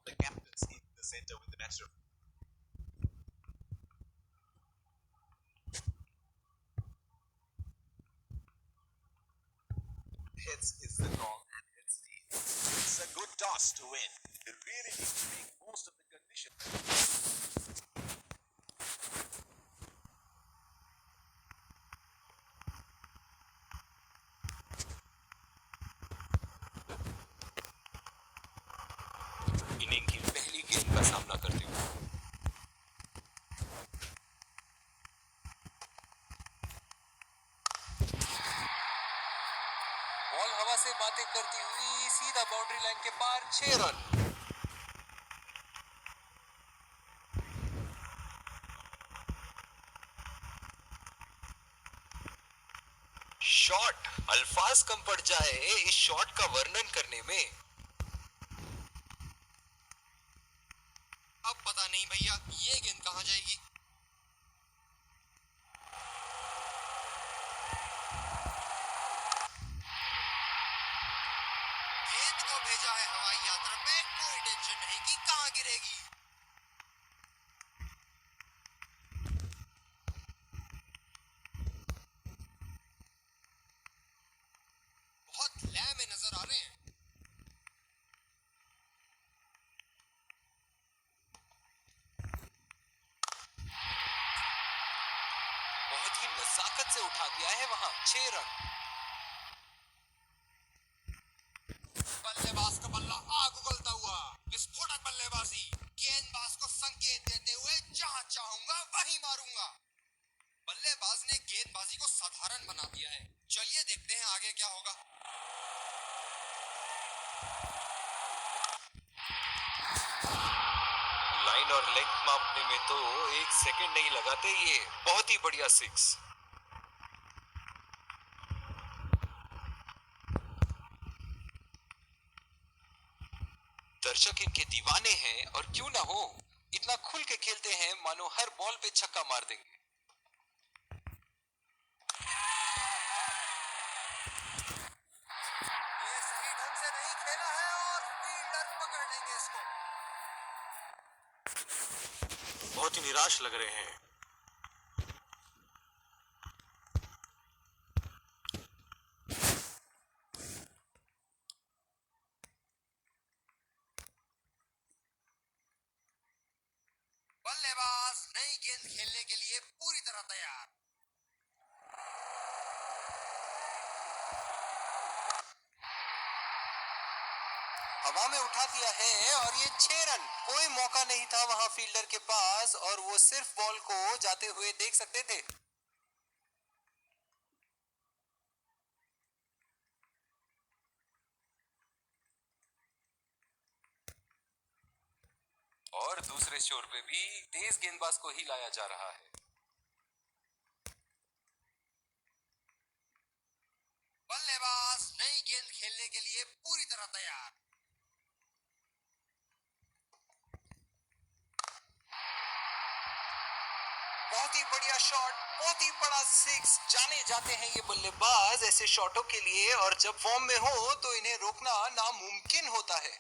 The captains in the center with the natural. Heads is the call and heads lead. It's a good toss to win. They really need to make most of the conditions. Inning की पहली गेंद का सामना करते हुए ball हवा से बातें करती हुई सीधा बाउंड्री लाइन के पार 6 रन। शॉट अल्फाज कम पड़ जाए इस शॉट का वर्णन करने में। अब पता नहीं भैया ये गेंद कहां जाएगी। गेंद को भेजा है हवाई यात्रा पे, कोई टेंशन नहीं कि कहां गिरेगी। बहुत लय में नजर आ रहे हैं। बहुत ही नजाकत से उठा दिया है वहां 6 रन। बल्लेबाज का बल्ला आग उगलता हुआ, विस्फोटक बल्लेबाजी, गेंदबाज को संकेत देते हुए जहां चाहूंगा वहीं मारूंगा। बल्लेबाज ने गेंदबाजी को साधारण बना दिया है। चलिए देखते हैं आगे क्या होगा। लाइन और लेंथ मापने में तो 1 सेकंड नहीं लगाते ये। बहुत ही बढ़िया 6। दर्शक इनके दीवाने हैं और क्यों ना हो, इतना खुल के खेलते हैं मानो हर बॉल पे छक्का मार देंगे। ये सही ढंग से नहीं खेला है और फील्डर पकड़ लेंगे इसको। बहुत ही निराश लग रहे हैं। बल्लेबाज नई गेंद खेलने के लिए पूरी तरह तैयार। हवा में उठा दिया है और ये 6 रन। कोई मौका नहीं था वहां फील्डर के पास और वो सिर्फ बॉल को जाते हुए देख सकते थे। और दूसरे छोर पे भी तेज गेंदबाज को ही लाया जा रहा है। बल्लेबाज नई गेंद खेलने के लिए पूरी तरह तैयार। बहुत ही बढ़िया शॉट, बहुत ही बड़ा 6। जाने जाते हैं ये बल्लेबाज ऐसे शॉटों के लिए और जब फॉर्म में हो तो इन्हें रोकना नामुमकिन होता है।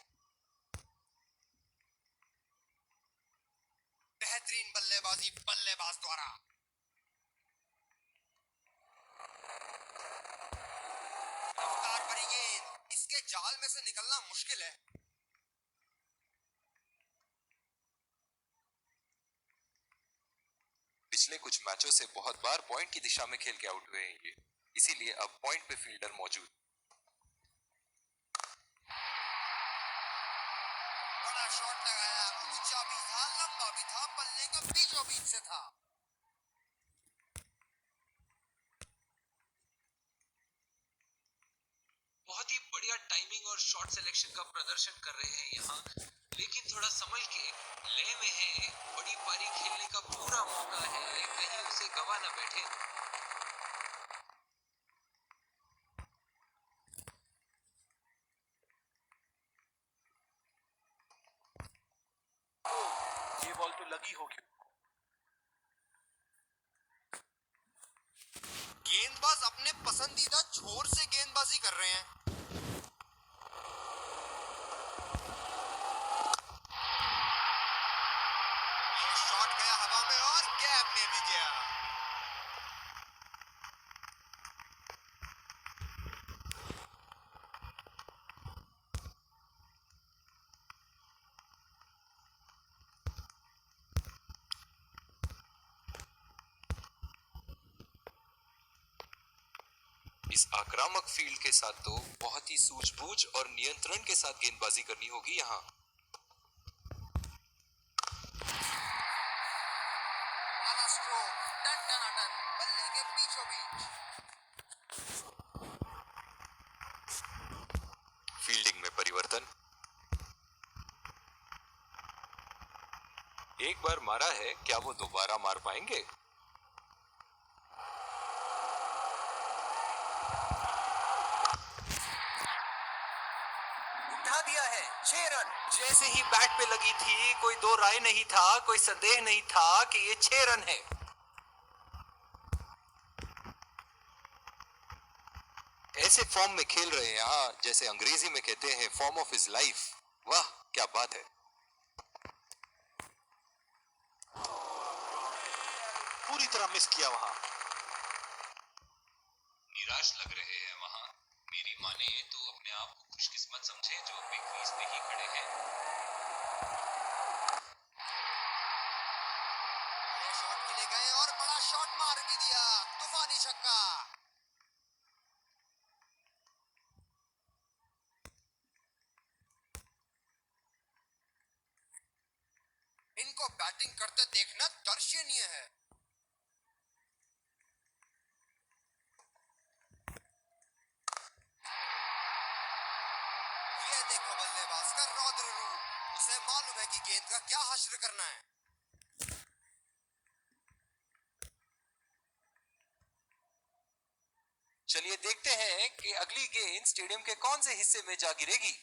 बेहतरीन बल्लेबाजी बल्लेबाज द्वारा। रफ्तार भरी गेंद, इसके जाल में से निकलना मुश्किल है। पिछले कुछ मैचों से बहुत बार पॉइंट की दिशा में खेल के आउट हुए हैं ये, इसीलिए अब पॉइंट पे फील्डर मौजूद। बड़ा शॉट लगाया, ऊंचा भी था, लंबा भी था, बल्ले का बीचों बीच से था। बहुत ही बढ़िया टाइमिंग और शॉट सिलेक्शन का प्रदर्शन कर रहे हैं यहाँ, लेकिन थोड़ा संभल के। लय में है, बड़ी पारी खेलने का पूरा मौका है, कहीं उसे गवा न बैठे। ये बॉल तो लगी होगी। गेंदबाज अपने पसंदीदा छोर से गेंदबाजी कर रहे हैं। इस आक्रामक फील्ड के साथ तो बहुत ही सूझबूझ और नियंत्रण के साथ गेंदबाजी करनी होगी यहाँ। आला स्ट्रोक, टन टनाटन, बल्ले के बीचों बीच। फील्डिंग में परिवर्तन। एक बार मारा है, क्या वो दोबारा मार पाएंगे? उठा दिया है, 6 रन। जैसे ही बैट पे लगी थी, कोई दो राय नहीं था, कोई संदेह नहीं था कि ये 6 रन है। ऐसे फॉर्म में खेल रहे हैं यहाँ, जैसे अंग्रेजी में कहते हैं फॉर्म ऑफ हिज लाइफ। वाह क्या बात है। पूरी तरह मिस किया वहां। निराश लग रहे हैं वहां। मेरी माने तो अपने आप को खुशकिस्मत समझे जो बिग क्रीज पे ही खड़े हैं। ये शॉट के लिए गए और बड़ा शॉट मार भी दिया, तूफानी छक्का। इनको बैटिंग करते देखना दर्शनीय है। ये देखो बल्लेबाज का रौद्र रूप, उसे मालूम है कि गेंद का क्या हश्र करना है। चलिए देखते हैं कि अगली गेंद स्टेडियम के कौन से हिस्से में जा गिरेगी।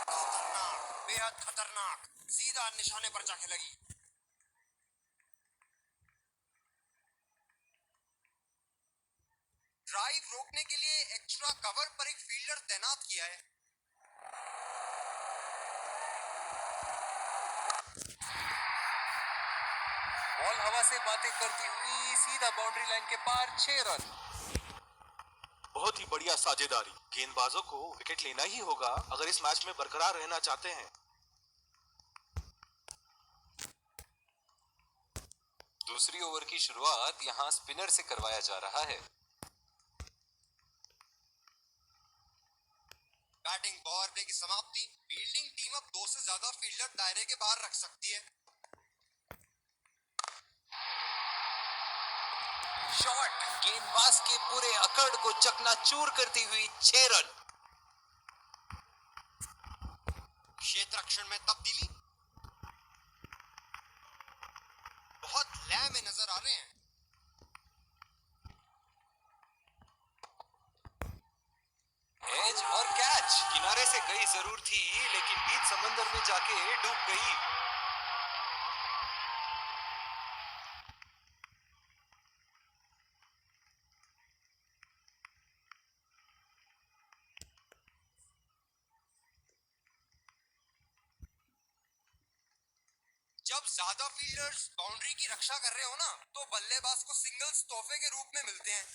खतरनाक, बेहद खतरनाक, सीधा निशाने पर जाके लगी। ड्राइव रोकने के लिए एक्स्ट्रा कवर पर एक फील्डर तैनात किया है। बॉल हवा से बातें करती हुई सीधा बाउंड्री लाइन के पार, 6 रन। बहुत ही बढ़िया साझेदारी। गेंदबाजों को विकेट लेना ही होगा अगर इस मैच में बरकरार रहना चाहते हैं। दूसरी ओवर की शुरुआत यहां स्पिनर से करवाया जा रहा है। बैटिंग पावर प्ले की समाप्ति। फील्डिंग टीम अब 2 से ज्यादा फील्डर दायरे के बाहर रख सकती है। शॉट गेंदबाज के पूरे अकड़ को चकनाचूर करती हुई, 6 रन। क्षेत्ररक्षण में तब्दीली बहुत लय में नजर आ रहे हैं। एज और कैच किनारे से गई जरूर थी, लेकिन बीच समंदर में जाके डूब गई। जब ज्यादा फील्डर्स बाउंड्री की रक्षा कर रहे हो ना, तो बल्लेबाज को सिंगल्स तोहफे के रूप में मिलते हैं।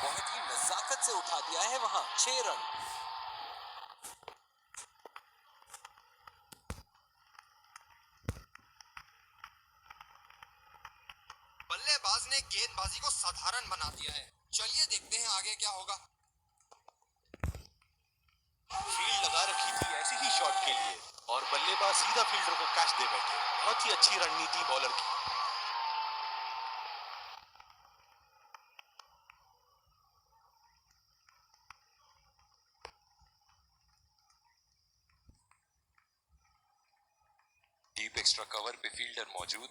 बहुत ही नजाकत से उठा दिया है वहां, 6 रन। बल्लेबाज ने गेंदबाजी को साधारण बना दिया है। चलिए देखते हैं आगे क्या होगा। फील्ड लगा रखी थी ऐसी ही शॉट के लिए और बल्लेबाज सीधा फील्डर को कैच दे बैठे। बहुत ही अच्छी रणनीति बॉलर की। डीप एक्स्ट्रा कवर पे फील्डर मौजूद।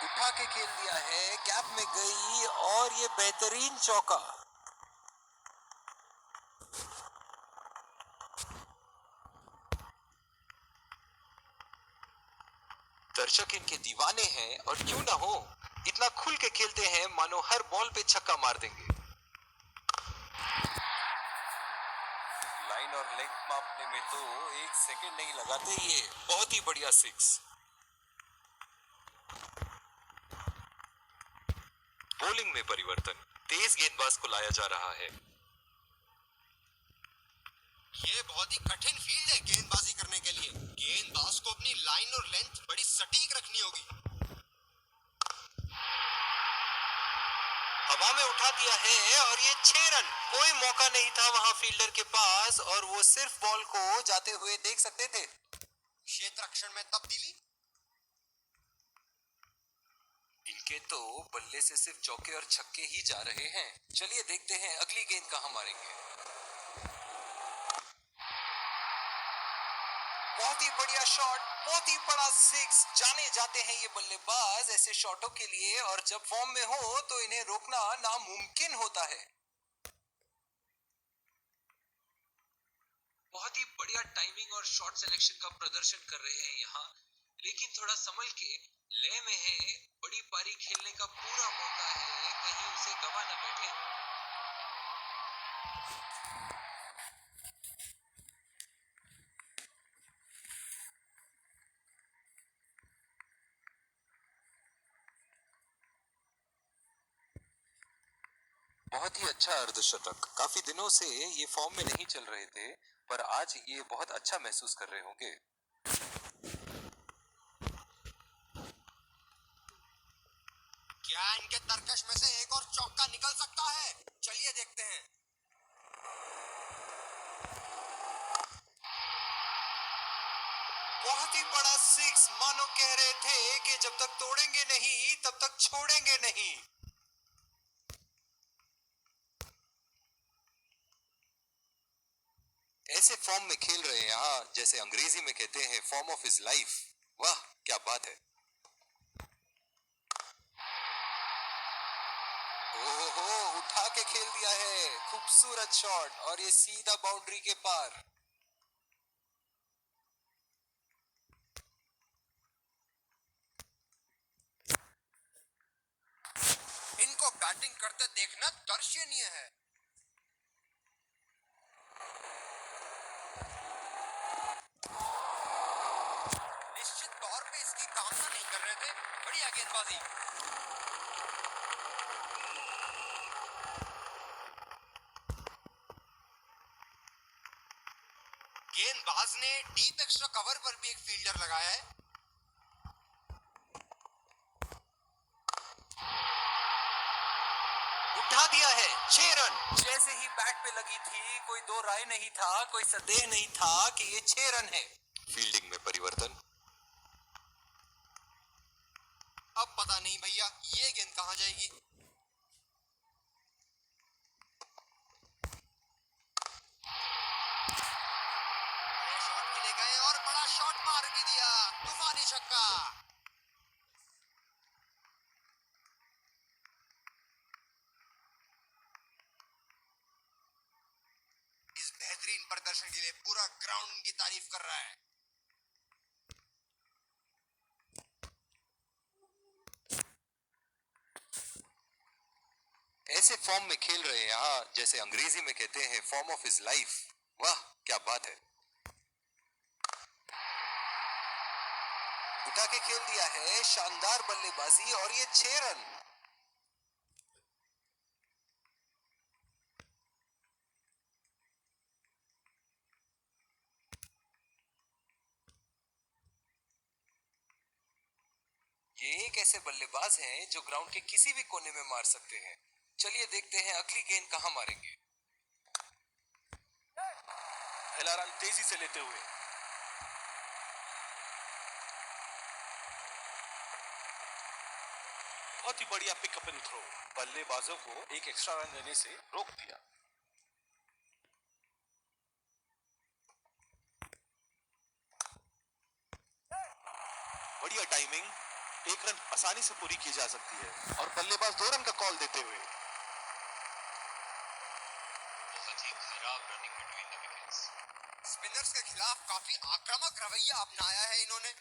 उठा के खेल दिया है, कैप में गई और ये बेहतरीन चौका। दर्शक इनके दीवाने हैं और क्यों ना हो, इतना खुल के खेलते हैं मानो हर बॉल पे छक्का मार देंगे। लाइन और लेंथ मापने में तो 1 सेकंड नहीं लगाते ये। बहुत ही बढ़िया 6। बॉलिंग में परिवर्तन, तेज गेंदबाज को लाया जा रहा है। ये बहुत ही कठिन फील्ड है गेंदबाजी करने के लिए। गेंदबाज को अपनी लाइन और लेंथ बड़ी सटीक रखनी होगी। हवा में उठा दिया है और ये 6 रन। कोई मौका नहीं था वहां फील्डर के पास और वो सिर्फ बॉल को जाते हुए देख सकते थे। क्षेत्र रक्षण में तब्दीली। इनके तो बल्ले से सिर्फ चौके और छक्के ही जा रहे हैं। चलिए देखते हैं अगली गेंद कहां मारेंगे। बहुत ही बढ़िया शॉट, बहुत ही बड़ा सिक्स। जाने जाते हैं ये बल्लेबाज ऐसे शॉटों के लिए और जब फॉर्म में हो तो इन्हें रोकना नामुमकिन होता है। बहुत ही बढ़िया टाइमिंग और शॉट सिलेक्शन का प्रदर्शन कर रहे हैं यहाँ, लेकिन थोड़ा संभल के, लय में है। बड़ी पारी खेलने का पूरा मौका है, कहीं उसे गवा न बैठे। बहुत ही अच्छा अर्धशतक। काफी दिनों से ये फॉर्म में नहीं चल रहे थे, पर आज ये बहुत अच्छा महसूस कर रहे होंगे। क्या इनके तरकश में से एक और चौका निकल सकता है? चलिए देखते हैं। बहुत ही बड़ा सिक्स। मानो कह रहे थे कि जब तक तोड़ेंगे नहीं तब तक छोड़ेंगे नहीं। ऐसे फॉर्म में खेल रहे हैं यहाँ, जैसे अंग्रेजी में कहते हैं फॉर्म ऑफ हिज लाइफ। वाह क्या बात है। ओहो, उठा के खेल दिया है। खूबसूरत शॉट और ये सीधा बाउंड्री के पार। इनको बैटिंग करते देखना दर्शनीय है। निश्चित तौर पे इसकी कामना नहीं कर रहे थे। बढ़िया गेंदबाजी। गेंदबाज ने डीप एक्स्ट्रा कवर पर भी एक फील्डर लगाया है। उठा दिया है। 6 रन। जैसे ही बैट पे लगी थी, कोई दो राय नहीं था, कोई संदेह नहीं था कि ये 6 रन है। फील्डिंग में परिवर्तन। अब पता नहीं भैया ये गेंद कहां जाएगी। बड़े शॉट के लिए गए और बड़ा शॉट मार भी दिया। तूफानी छक्का। इस बेहतरीन प्रदर्शन के लिए पूरा ग्राउंड की तारीफ कर रहा है। ऐसे फॉर्म में खेल रहे हैं यहाँ, जैसे अंग्रेजी में कहते हैं फॉर्म ऑफ हिज लाइफ। वाह क्या बात है। उठा के खेल दिया है। शानदार बल्लेबाजी और ये 6 रन। ये एक ऐसे बल्लेबाज हैं जो ग्राउंड के किसी भी कोने में मार सकते हैं। चलिए देखते हैं अगली गेंद कहां मारेंगे। पहला रन तेजी से लेते हुए बहुत ही बढ़िया पिकअप एंड थ्रो। बल्लेबाजों को एक एक्स्ट्रा रन लेने से रोक दिया। बढ़िया टाइमिंग। एक रन आसानी से पूरी की जा सकती है और बल्लेबाज 2 रन का कॉल देते हुए। बहुत ही खराब running between the wickets. Spinners के खिलाफ काफी आक्रामक रवैया अपनाया है इन्होंने।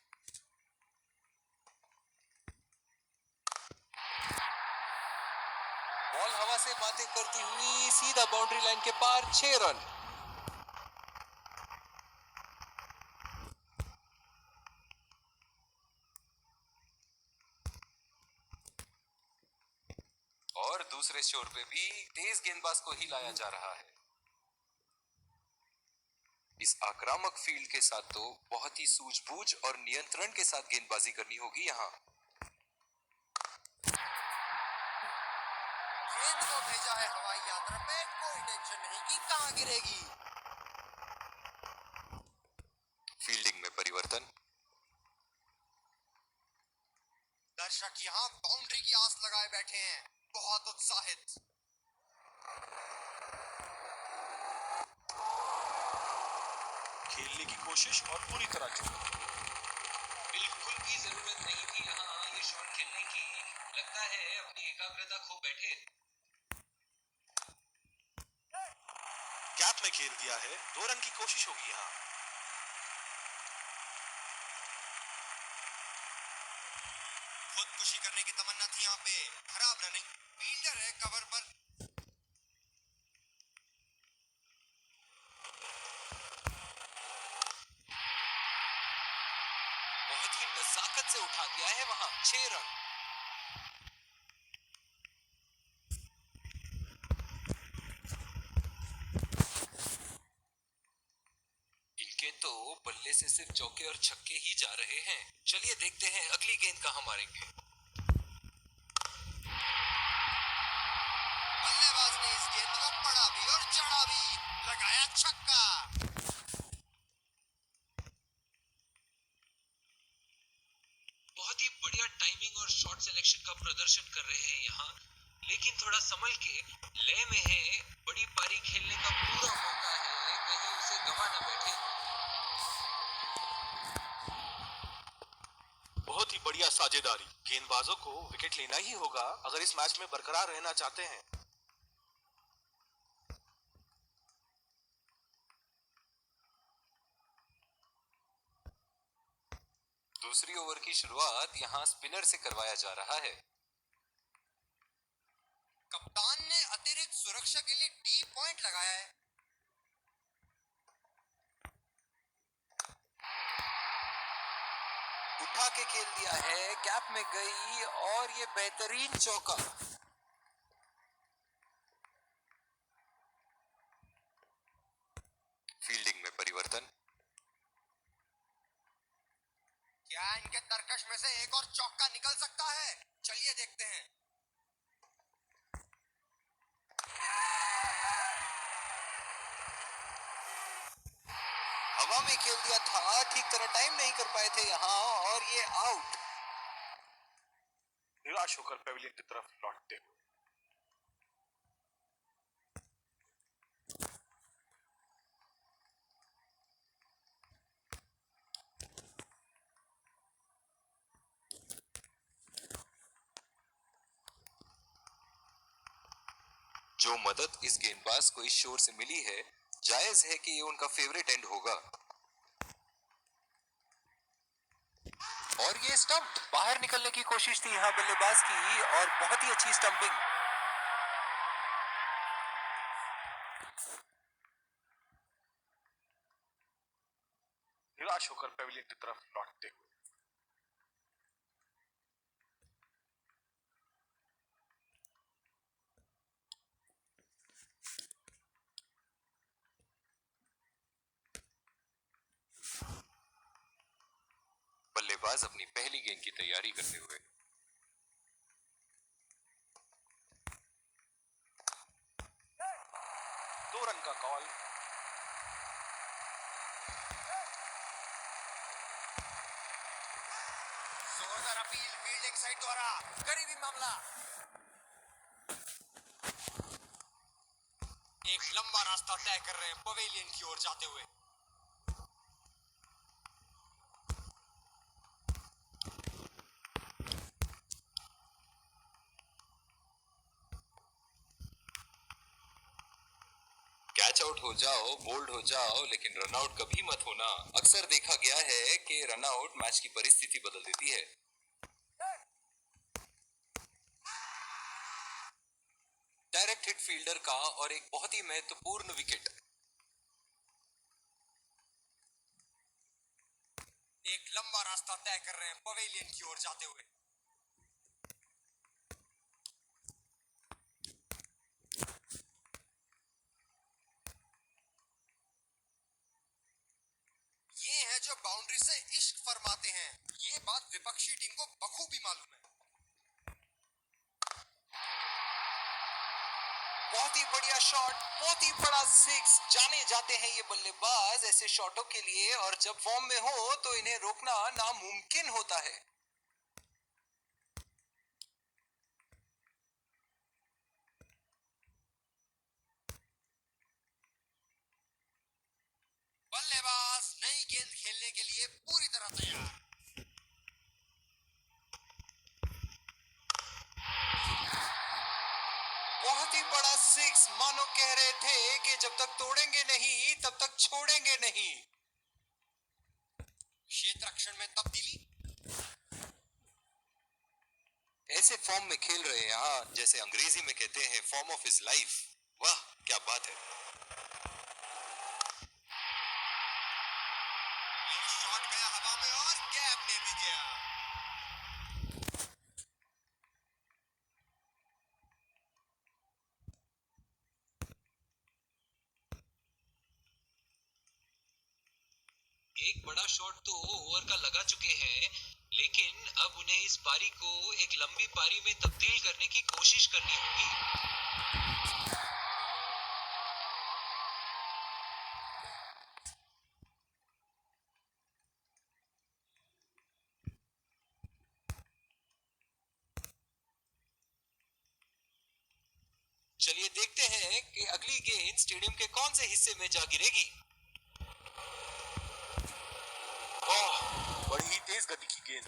बॉल हवा से बातें करती हुई सीधा बाउंड्री लाइन के पार। 6 रन। और दूसरे छोर पे भी तेज गेंदबाज को ही लाया जा रहा है। इस आक्रामक फील्ड के साथ तो बहुत ही सूझबूझ और नियंत्रण के साथ गेंदबाजी करनी होगी यहाँ। गेंद को भेजा है हवाई यात्रा पे, कोई टेंशन नहीं कि कहां गिरेगी। फील्डिंग में परिवर्तन। दर्शक यहाँ बाउंड्री की आस लगाए बैठे हैं, बहुत उत्साहित। खेलने की कोशिश और पूरी तरह चूक। बिल्कुल भी जरूरत नहीं थी यहाँ ये शॉट खेलने की। लगता है अपनी एकाग्रता खो बैठे। गैप में खेल दिया है, 2 रन की कोशिश होगी यहाँ। खुदकुशी करने की तमन्ना थी यहाँ पे। खराब रनिंग, फील्डर है कवर पर। बहुत ही नजाकत से उठा दिया है वहां। 6 रन। इनके तो बल्ले से सिर्फ चौके और छक्के ही जा रहे हैं। चलिए देखते हैं अगली गेंद कहां मारेंगे। बल्लेबाज ने इस गेंद को पड़ा भी और चढ़ा भी, लगाया छक्का। बहुत ही बढ़िया टाइमिंग और शॉट सिलेक्शन का प्रदर्शन कर रहे हैं यहाँ, लेकिन थोड़ा संभल के। लय में है, बड़ी पारी खेलने का पूरा मौका है, कहीं उसे गवा न बैठे। बहुत ही बढ़िया साझेदारी। गेंदबाजों को विकेट लेना ही होगा अगर इस मैच में बरकरार रहना चाहते हैं। दूसरी ओवर की शुरुआत यहाँ स्पिनर से करवाया जा रहा है। कप्तान ने अतिरिक्त सुरक्षा के लिए टी पॉइंट लगाया है। उठा के खेल दिया है, गैप में गई और ये बेहतरीन चौका। फील्डिंग में परिवर्तन। क्या इनके तरकश में से एक और चौका निकल सकता है? चलिए देखते हैं। हवा में खेल दिया था, ठीक तरह टाइम नहीं कर पाए थे यहाँ और ये आउट। निराश होकर पेविलियन की तरफ लौटते हुए। जो मदद इस गेंदबाज को इस शोर से मिली है, जायज है कि ये उनका फेवरेट एंड होगा। और ये स्टंप। बाहर निकलने की कोशिश थी यहाँ बल्लेबाज की और बहुत ही अच्छी स्टंपिंग। निराश होकर पेविलियन की तरफ लौटते हुए। बल्लेबाज अपनी पहली गेंद की तैयारी करते हुए। दो रन का कॉल। जोरदार अपील, फील्डिंग साइड द्वारा, करीबी मामला। एक लंबा रास्ता तय कर रहे हैं पवेलियन की ओर जाते हुए। कैच आउट हो जाओ, बोल्ड हो जाओ, लेकिन रन आउट कभी मत होना। अक्सर देखा गया है कि रन आउट मैच की परिस्थिति बदल देती है। डायरेक्ट हिट फील्डर का और एक बहुत ही महत्वपूर्ण विकेट। एक लंबा रास्ता तय कर रहे हैं पवेलियन की ओर जाते हुए। विपक्षी टीम को बखूबी मालूम है। बहुत ही बढ़िया शॉट, बहुत ही बड़ा सिक्स। जाने जाते हैं ये बल्लेबाज ऐसे शॉटों के लिए, और जब फॉर्म में हो तो इन्हें रोकना नामुमकिन होता है। बल्लेबाज नई गेंद खेलने के लिए पूरी तरह तैयार। बहुत ही बड़ा सिक्स, मानो कह रहे थे कि जब तक तोड़ेंगे नहीं तब तक छोड़ेंगे नहीं। क्षेत्र रक्षण में तब्दीली। ऐसे फॉर्म में खेल रहे हैं यहाँ, जैसे अंग्रेजी में कहते हैं फॉर्म ऑफ हिज लाइफ। वाह क्या बात है। ये शॉट गया हवा में और गैप में भी गया। एक बड़ा शॉट तो ओवर का लगा चुके हैं, लेकिन अब उन्हें इस पारी को एक लंबी पारी में तब्दील करने की कोशिश करनी होगी। चलिए देखते हैं कि अगली गेंद स्टेडियम के कौन से हिस्से में जा गिरेगी। ओह, बड़ी ही तेज गति की गेंद।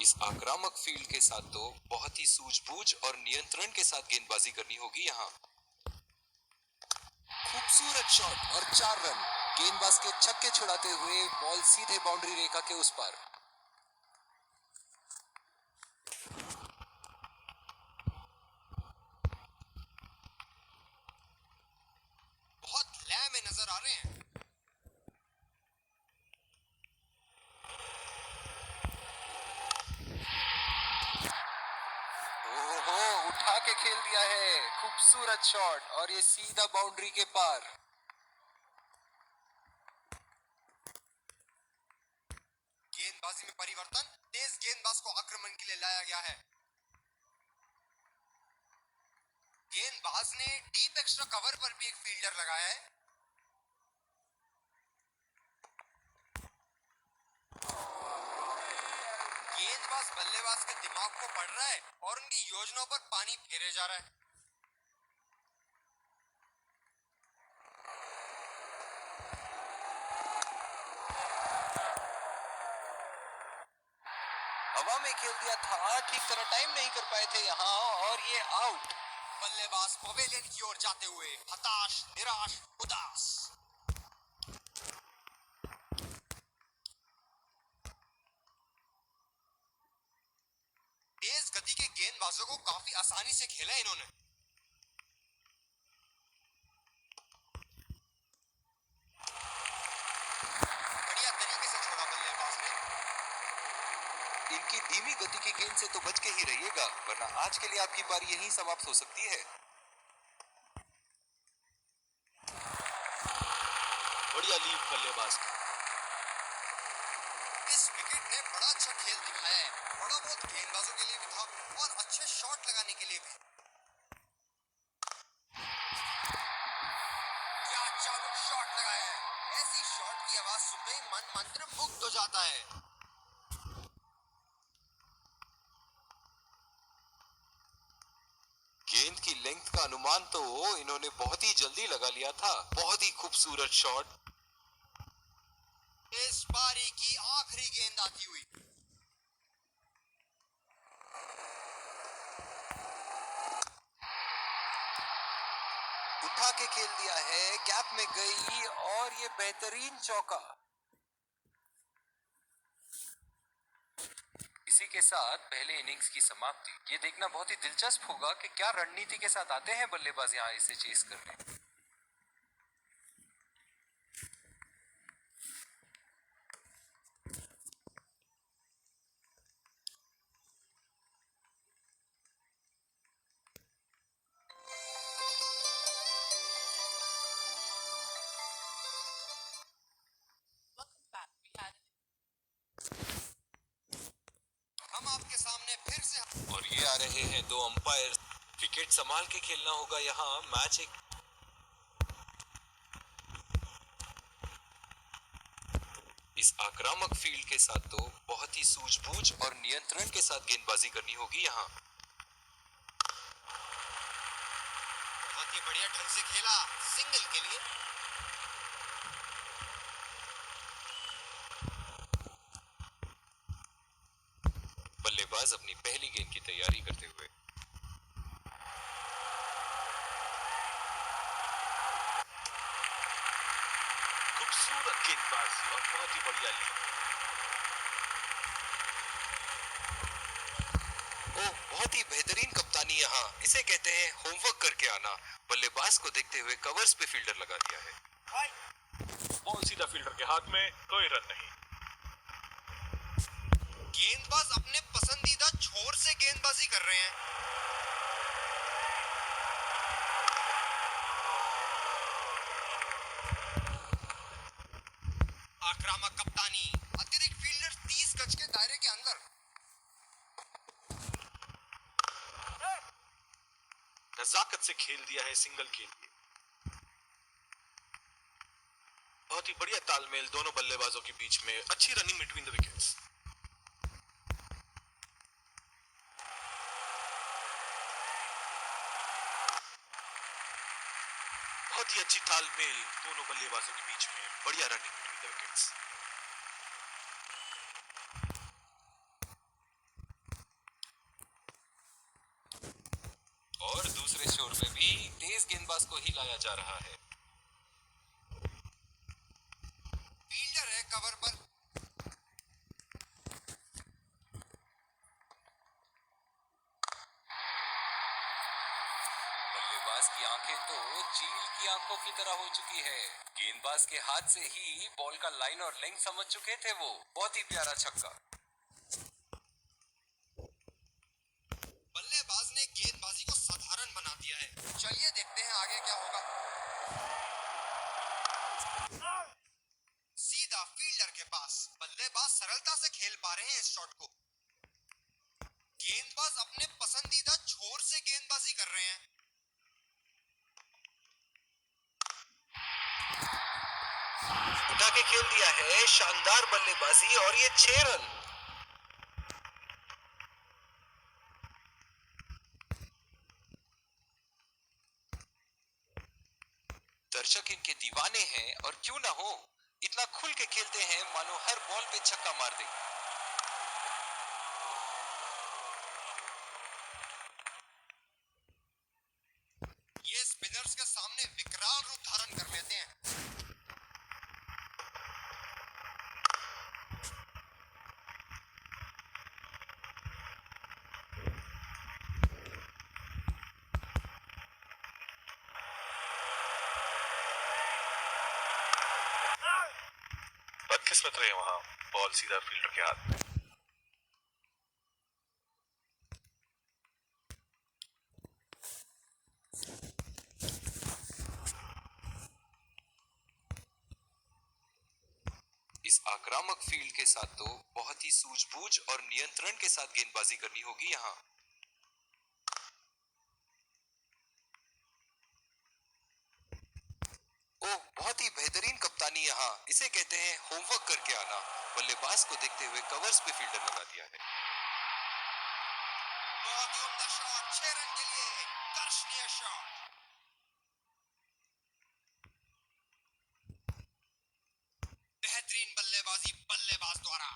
इस आक्रामक फील्ड के साथ तो बहुत ही सूझबूझ और नियंत्रण के साथ गेंदबाजी करनी होगी यहाँ। खूबसूरत शॉट और 4 रन। गेंदबाज के छक्के छुड़ाते हुए बॉल सीधे बाउंड्री रेखा के उस पार। बहुत लय में नजर आ रहे हैं। ओहो, उठा के खेल दिया है। खूबसूरत शॉट, और ये सीधा बाउंड्री के पार। गेंदबाजी में परिवर्तन, तेज गेंदबाज को आक्रमण के लिए लाया गया है। गेंदबाज ने डीप एक्स्ट्रा कवर पर भी एक फील्डर लगाया है। गेंदबाज बल्लेबाज के दिमाग को पढ़ रहा है और उनकी योजनाओं पर पानी फेरे जा रहा है। हवा में खेल दिया था, ठीक तरह टाइम नहीं कर पाए थे यहाँ, और ये आउट। बल्लेबाज पवेलियन की ओर जाते हुए हताश, निराश, उदास। तेज गति के गेंदबाजों को काफी आसानी से खेला इन्होंने। बढ़िया तरीके से छोड़ा बल्लेबाज ने। इनकी धीमी गति की गेंद से तो बच के ही रहिएगा, वरना आज के लिए आपकी पारी यहीं समाप्त हो सकती है। बढ़िया लीड बल्लेबाज। इस विकेट ने बड़ा अच्छा खेल दिखाया है। थोड़ा बहुत गेंदबाजों के लिए भी था और अच्छे शॉट लगाने के लिए भी। क्या चाबुक शॉट लगाया है। ऐसी शॉट की आवाज सुनते ही मन मंत्रमुग्ध हो जाता है। गेंद की लेंथ का अनुमान तो इन्होंने बहुत ही जल्दी लगा लिया था। बहुत ही खूबसूरत शॉट। इस पारी की आखिरी गेंद आती हुई। उठा के खेल दिया है, गैप में गई, और ये बेहतरीन चौका। इसी के साथ पहले इनिंग्स की समाप्ति। ये देखना बहुत ही दिलचस्प होगा कि क्या रणनीति के साथ आते हैं बल्लेबाज यहाँ इसे चेस करने। के आ रहे हैं दो अंपायर। विकेट संभाल के खेलना होगा यहाँ। मैच एक इस आक्रामक फील्ड के साथ तो बहुत ही सूझबूझ और नियंत्रण के साथ गेंदबाजी करनी होगी यहाँ। बहुत ही बढ़िया ढंग से खेला, सिंगल के लिए। बल्लेबाज अपनी पहली गेंद की तैयारी करते हुए। खूबसूरत गेंदबाजी और बहुत ही बढ़िया लीड। ओह, बहुत ही बेहतरीन कप्तानी यहाँ। इसे कहते हैं होमवर्क करके आना। बल्लेबाज को देखते हुए कवर्स पे फील्डर लगा दिया है। बॉल सीधा फील्डर के हाथ में, कोई रन नहीं। गेंदबाज अपने पसंदीदा छोर से गेंदबाजी कर रहे हैं। आक्रामक कप्तानी, अतिरिक्त फील्डर 30 गज के दायरे के अंदर। नजाकत से खेल दिया है सिंगल के लिए। बहुत ही बढ़िया तालमेल दोनों बल्लेबाजों के बीच में। अच्छी रनिंग बिटवीन द विकेट्स। बहुत ही अच्छी तालमेल दोनों बल्लेबाजों के बीच में। बढ़िया रनिंग बिटवीन द विकेट्स। और दूसरे छोर पे भी तेज गेंदबाज को ही लाया जा रहा है। फील्डर है कवर पर। बल्लेबाज की आंखें तो चील की आंखों की तरह हो चुकी है। गेंदबाज के हाथ से ही बॉल का लाइन और लेंथ समझ चुके थे वो। बहुत ही प्यारा छक्का। बल्लेबाज ने गेंदबाजी को साधारण बना दिया है। चलिए देखते हैं आगे क्या होगा। सीधा फील्डर के पास। बल्लेबाज सरलता से खेल पा रहे हैं इस शॉट को। गेंदबाज अपने पसंदीदा छोर से गेंदबाजी कर रहे हैं। उठा के खेल दिया है। शानदार बल्लेबाजी और ये 6 रन। दर्शक इनके दीवाने हैं और क्यों ना हो। इतना खुल के खेलते हैं मानो हर बॉल पे छक्का मार देंगे। ये स्पिनर्स के सामने विकराल रूप धारण कर लेते हैं। बदकिस्मत रहे वहां, बॉल सीधा फील्डर के हाथ में। इस आक्रामक फील्ड के साथ तो बहुत ही सूझबूझ और नियंत्रण के साथ गेंदबाजी करनी होगी यहाँ। ओह, बहुत ही बेहतरीन कप्तानी यहाँ। इसे कहते हैं होमवर्क करके आना। बल्लेबाज को देखते हुए कवर्स पे फील्डर लगा दिया है। बहुत ही उम्दा शॉट, 6 रन के लिए। दर्शनीय शॉट। बेहतरीन बल्लेबाजी बल्लेबाज द्वारा।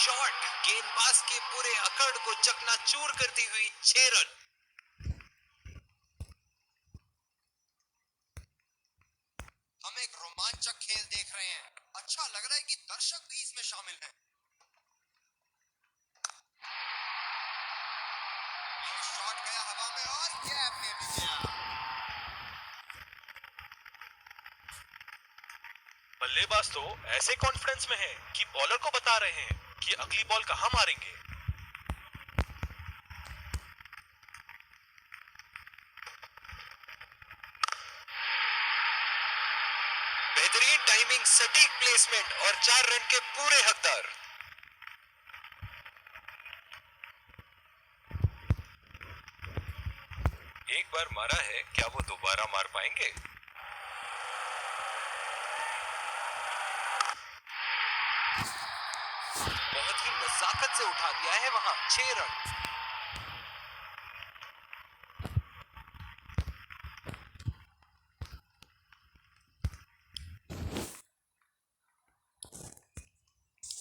शॉट गेंदबाज के पूरे अकड़ को चकनाचूर करती हुई 6 रन। हम एक रोमांचक खेल देख रहे हैं। अच्छा लग रहा है कि दर्शक भी इसमें शामिल हैं। ये शॉट गया हवा में और गैप में भी गया। बल्लेबाज तो ऐसे कॉन्फिडेंस में है कि बॉलर को बता रहे हैं कि अगली बॉल कहां मारेंगे। बेहतरीन टाइमिंग, सटीक प्लेसमेंट और 4 रन के पूरे हकदार। एक बार मारा है, क्या वो दोबारा मार पाएंगे? बहुत ही नजाकत से उठा दिया है वहां, 6 रन।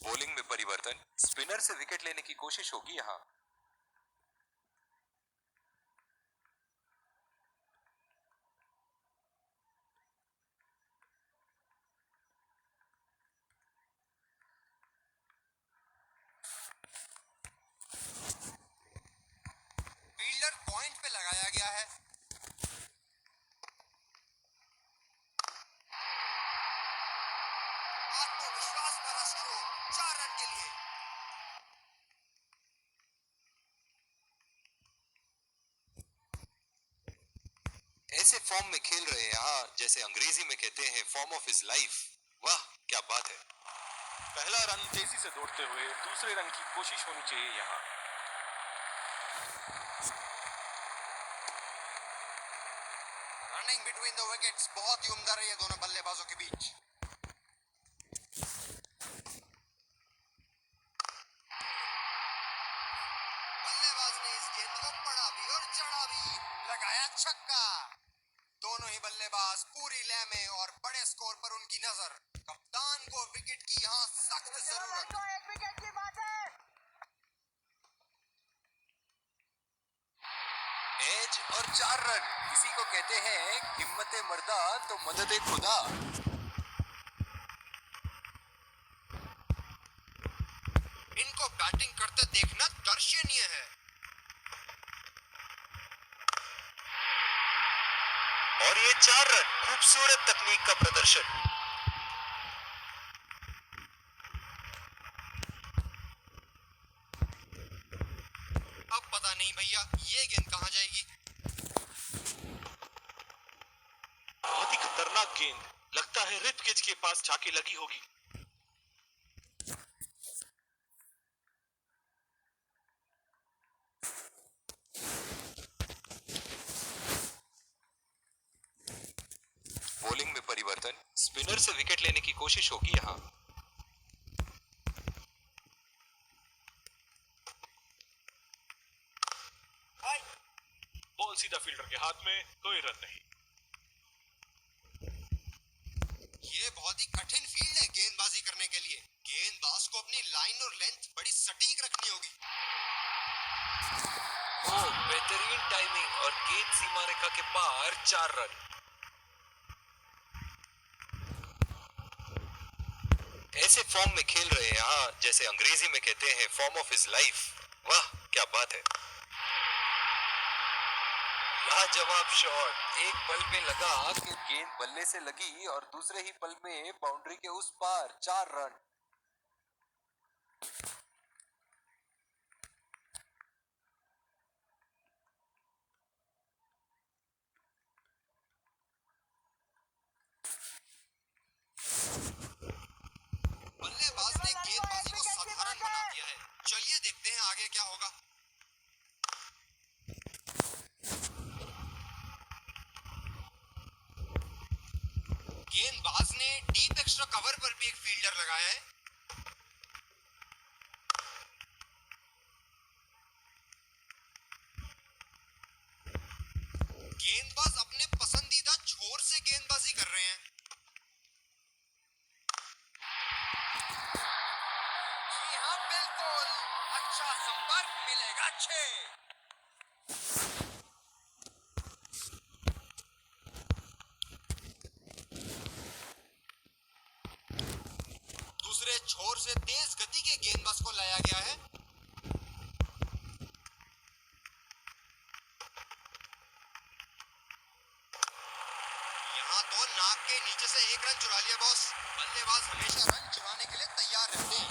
बॉलिंग में परिवर्तन, स्पिनर से विकेट लेने की कोशिश होगी यहां। फील्डर पॉइंट पे लगाया गया है। आत्मविश्वास भरा स्ट्रोक, 4 रन के लिए। ऐसे फॉर्म में खेल रहे हैं यहाँ, जैसे अंग्रेजी में कहते हैं फॉर्म ऑफ हिज लाइफ। वाह क्या बात है। पहला रन तेजी से दौड़ते हुए दूसरे रन की कोशिश होनी चाहिए यहाँ। रनिंग बिटवीन द विकेट्स बहुत ही उम्दा रही है दोनों बल्लेबाजों के बीच। बल्लेबाज ने इस गेंद को पड़ा भी और चढ़ा भी, लगाया छक्का। दोनों ही बल्लेबाज पूरी लय में और बड़े स्कोर पर उनकी नजर। कप्तान को विकेट की यहाँ सख्त जरूरत। एक विकेट की बात है। एज और 4 रन, इसी को कहते हैं हिम्मते मर्दा तो मददे खुदा। इनको बैटिंग करते देखना दर्शनीय है। और ये 4 रन, खूबसूरत तकनीक का प्रदर्शन। अब पता नहीं भैया ये गेंद कहां जाएगी। बहुत ही खतरनाक गेंद, लगता है रिप किच के पास जाके लगी होगी। बॉलिंग में परिवर्तन, स्पिनर से विकेट लेने की कोशिश होगी यहाँ। बॉल सीधा फील्डर के हाथ में, कोई रन नहीं। ये बहुत ही कठिन फील्ड है गेंदबाजी करने के लिए। गेंदबाज को अपनी लाइन और लेंथ बड़ी सटीक रखनी होगी। ओह, बेहतरीन टाइमिंग और गेंद सीमा रेखा के पार, 4 रन। ऐसे फॉर्म में खेल रहे हैं यहाँ, जैसे अंग्रेजी में कहते हैं फॉर्म ऑफ हिज लाइफ। वाह क्या बात है। लाजवाब शॉट, एक पल में लगा कि गेंद बल्ले से लगी और दूसरे ही पल में बाउंड्री के उस पार, 4 रन। बल्लेबाज ने गेंदबाजी को साधारण बना दिया है। चलिए देखते हैं आगे क्या होगा। गेंदबाज ने डीप एक्स्ट्रा कवर पर भी एक फील्डर लगाया है। गेंदबाज अपने पसंदीदा छोर से गेंदबाजी कर रहे हैं। जी हाँ बिल्कुल, अच्छा संपर्क मिलेगा 6। दूसरे छोर से तेज गति के गेंदबाज को लाया गया है। यहाँ तो नाक के नीचे से 1 रन चुरा लिया बॉस। बल्लेबाज हमेशा रन चुराने के लिए तैयार रहते हैं।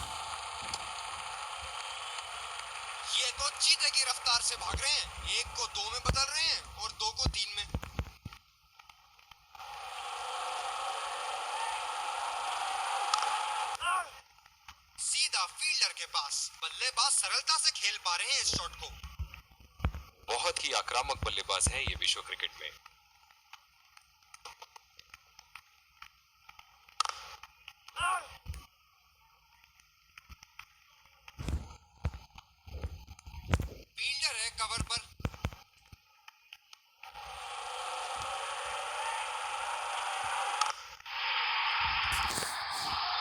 ये तो चीते की रफ्तार से भाग रहे हैं। 1 को 2 में बदल रहे हैं और 2 को 3 में। खेल पा रहे हैं इस शॉट को। बहुत ही आक्रामक बल्लेबाज हैं ये विश्व क्रिकेट में। फील्डर है कवर पर।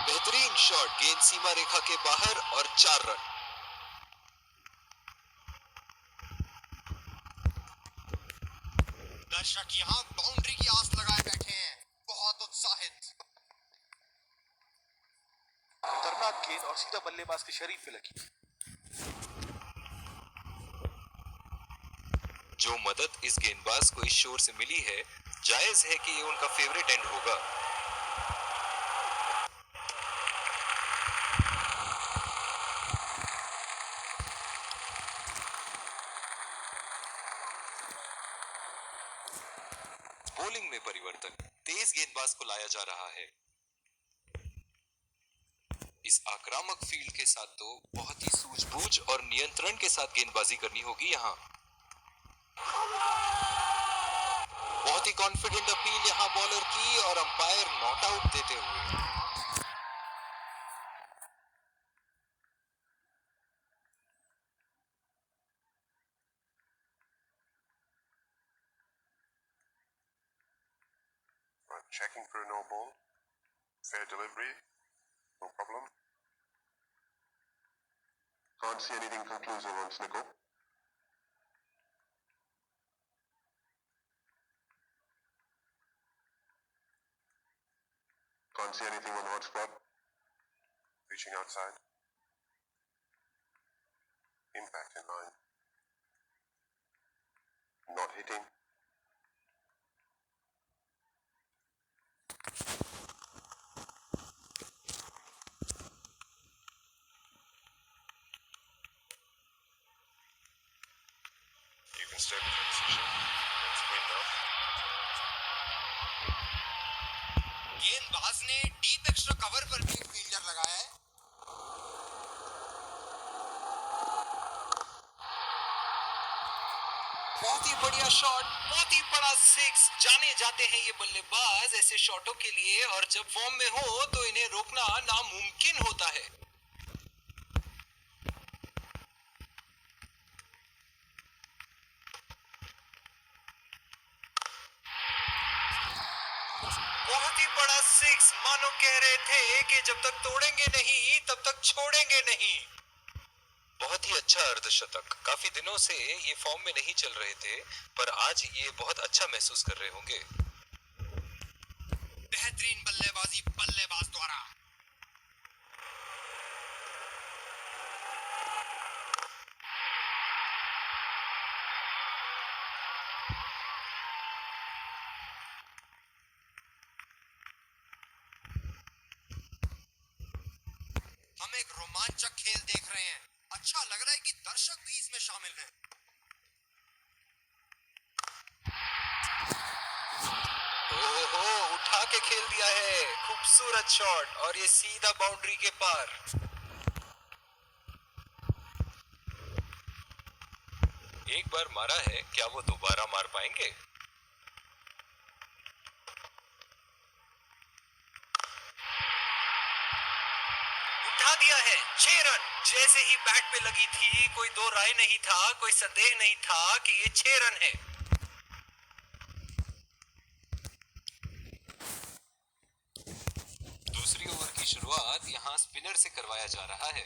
बेहतरीन शॉट, गेंद सीमा रेखा के बाहर और 4 रन। दर्शक यहाँ बाउंड्री की आस लगाए बैठे हैं, बहुत उत्साहित। खतरनाक गेंद और सीधा बल्लेबाज के शरीर पे लगी। जो मदद इस गेंदबाज को इस शोर से मिली है, जायज है कि ये उनका फेवरेट एंड होगा। बॉलिंग में परिवर्तन, तेज गेंदबाज को लाया जा रहा है। इस आक्रामक फील्ड के साथ तो बहुत ही सूझबूझ और नियंत्रण के साथ गेंदबाजी करनी होगी यहाँ। बहुत ही कॉन्फिडेंट अपील यहाँ बॉलर की और अंपायर नॉट आउट देते हुए। Checking for a no ball. Fair delivery. No problem. Can't see anything conclusive on Snickle. Can't see anything on hotspot. Reaching outside. Impact in line. Not hitting. You can stay with your decision. Let's win now. गेंदबाज ने deep extra cover पर भी एक fielder लगाया है। बहुत ही बढ़िया shot, बहुत ही बड़ा सिक्स। जाने जाते हैं ये बल्लेबाज ऐसे शॉटों के लिए, और जब फॉर्म में हो तो इन्हें रोकना नामुमकिन होता है। बहुत ही बड़ा सिक्स, मानो कह रहे थे कि जब तक तोड़ेंगे नहीं तब तक छोड़ेंगे नहीं। बहुत ही अच्छा अर्धशतक। काफी दिनों से ये फॉर्म में नहीं चल रहे थे, पर आज ये बहुत अच्छा महसूस कर रहे होंगे। बेहतरीन बल्लेबाजी बल्लेबाज द्वारा। हम एक रोमांचक खेल देख रहे हैं। अच्छा लग रहा है कि दर्शक भी इसमें शामिल हैं। ओहो, उठा के खेल दिया है। खूबसूरत शॉट, और ये सीधा बाउंड्री के पार। एक बार मारा है, क्या वो दोबारा मार पाएंगे? उठा दिया है, 6 रन। जैसे ही बैट पे लगी थी, कोई दो राय नहीं था, कोई संदेह नहीं था कि ये 6 रन है। दूसरी ओवर की शुरुआत यहाँ स्पिनर से करवाया जा रहा है।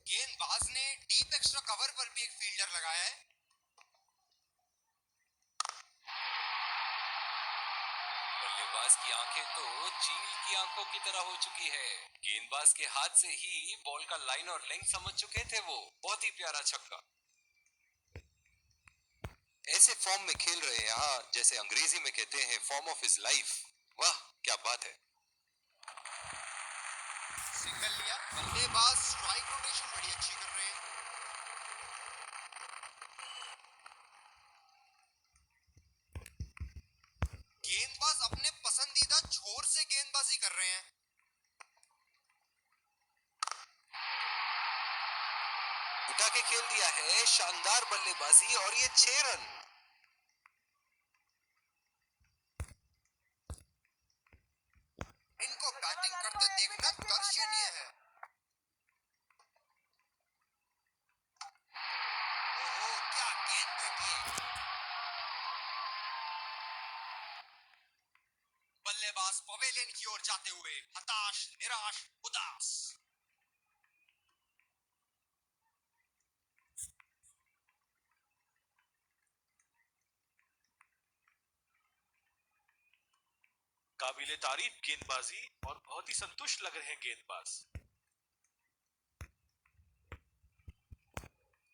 गेंदबाज ने डीप एक्स्ट्रा कवर पर भी एक फील्डर लगाया है। बल्लेबाज की आंखें तो चील की आंखों की तरह हो चुकी है। गेंदबाज के हाथ से ही बॉल का लाइन और लेंथ समझ चुके थे वो। बहुत ही प्यारा छक्का। ऐसे फॉर्म में खेल रहे हैं यहाँ, जैसे अंग्रेजी में कहते हैं फॉर्म ऑफ हिज लाइफ। वाह क्या बात है। सिंगल लिया। बल्लेबाज स्ट्राइक रोटेशन बड़ी अच्छी कर रहे हैं। गेंदबाज अपने पसंदीदा छोर से गेंदबाजी कर रहे हैं। शानदार बल्लेबाजी और ये 6 रन। इनको बैटिंग करते देखना दर्शनीय है। ओहो, क्या गेंद फेंकी है। बल्लेबाज पवेलियन की ओर जाते हुए हताश, निराश, उदास। काबिले तारीफ गेंदबाजी और बहुत ही संतुष्ट लग रहे हैं गेंदबाज।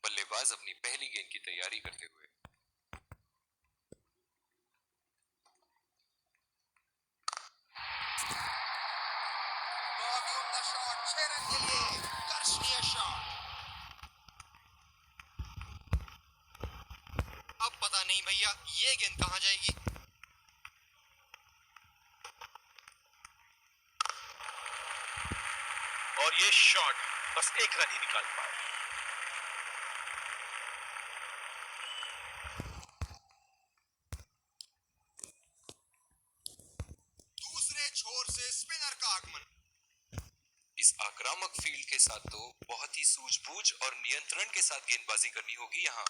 बल्लेबाज अपनी पहली गेंद की तैयारी करते हुए। बहुत ही उम्दा शॉट, 6 रन के लिए दर्शनीय शॉट। अब पता नहीं भैया ये गेंद कहां जाएगी। और ये शॉट बस एक रन ही निकाल पाए। दूसरे छोर से स्पिनर का आगमन। इस आक्रामक फील्ड के साथ तो बहुत ही सूझबूझ और नियंत्रण के साथ गेंदबाजी करनी होगी यहाँ।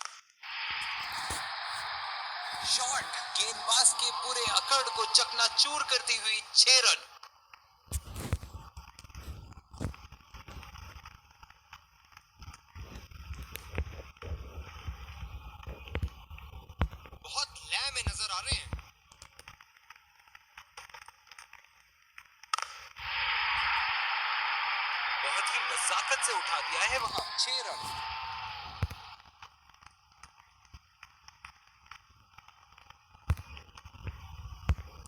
शॉट गेंदबाज के पूरे अकड़ को चकनाचूर करती हुई 6 रन। बहुत लय में नजर आ रहे हैं। बहुत ही नजाकत से उठा दिया है वहां 6 रन।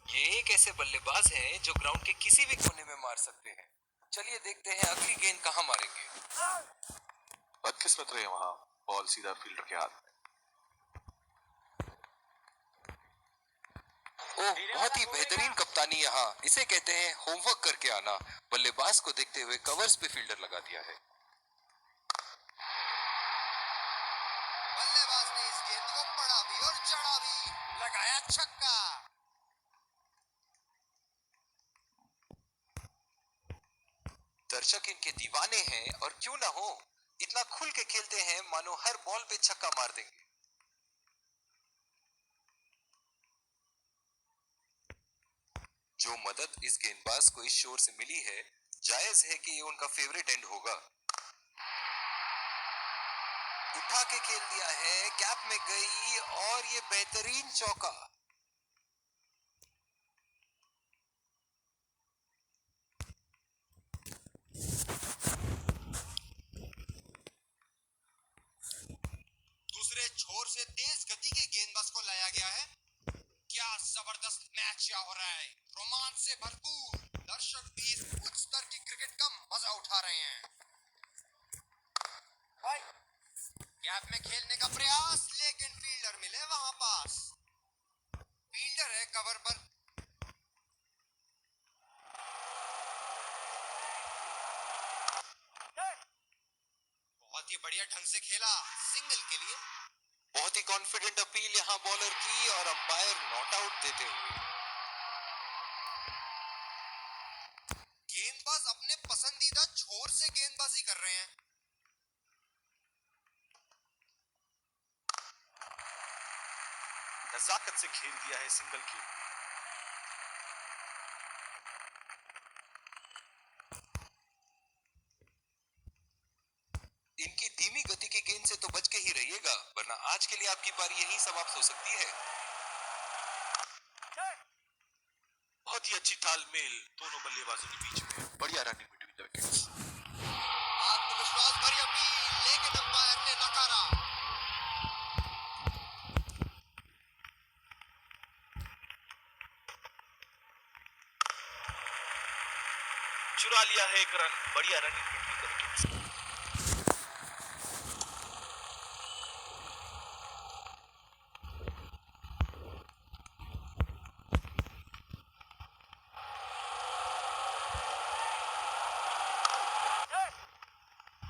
ये एक ऐसे बल्लेबाज हैं जो ग्राउंड के किसी भी कोने में मार सकते हैं। चलिए देखते हैं अगली गेंद कहां मारेंगे। बदकिस्मत रहे वहां, बॉल सीधा फील्डर के हाथ में। ओह, बहुत ही बेहतरीन कप्तानी यहाँ। इसे कहते हैं होमवर्क करके आना। बल्लेबाज को देखते हुए कवर्स पे फील्डर लगा दिया है। बल्लेबाज ने इस गेंद को पड़ा भी और जड़ा भी, लगाया छक्का। दर्शक इनके दीवाने हैं और क्यों ना हो, इतना खुल के खेलते हैं मानो हर बॉल पे छक्का मार देंगे। जो मदद इस गेंदबाज को इस शोर से मिली है, जायज है कि ये उनका फेवरेट एंड होगा। उठा के खेल दिया है, कैप में गई और ये बेहतरीन चौका। दूसरे छोर से तेज गति के गेंदबाज को लाया गया है। क्या जबरदस्त मैच हो रहा है, रोमांच से भरपूर। दर्शक भी इस उच्च स्तर की क्रिकेट का मजा उठा रहे हैं। कैप में खेलने का प्रयास, लेकिन फील्डर मिले वहां पास। फील्डर है कवर पर। बहुत ही बढ़िया ढंग से खेला, सिंगल के लिए। बहुत ही कॉन्फिडेंट अपील यहाँ बॉलर की और अंपायर नॉट आउट देते हुए। गेंदबाज अपने पसंदीदा छोर से गेंदबाजी कर रहे हैं। नजाकत से खेल दिया है सिंगल के। इनकी धीमी गति की गेंद से तो बच के ही रहिएगा, वरना आज के लिए आपकी पारी यहीं समाप्त हो सकती है। बहुत ही अच्छी तालमेल दोनों बल्लेबाजों के बीच में। बढ़िया रनिंग बिटवीन द विकेट्स। आत्मविश्वास भरी अपील, लेकिन अंपायर ने नकारा। चुरा लिया है एक रन। बढ़िया रनिंग बिटवीन द विकेट्स।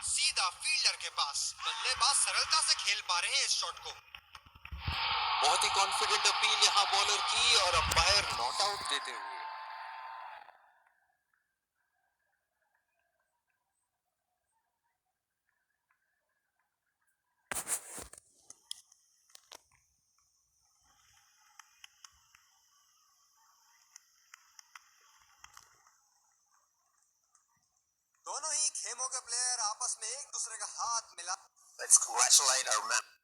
सीधा फील्डर के पास। बल्लेबाज सरलता से खेल पा रहे हैं इस शॉट को। बहुत ही कॉन्फिडेंट अपील यहाँ बॉलर की और अंपायर नॉट आउट देते हुए। दोनों ही खेमों के प्लेयर आपस में एक दूसरे का हाथ मिला। Let's congratulate our man.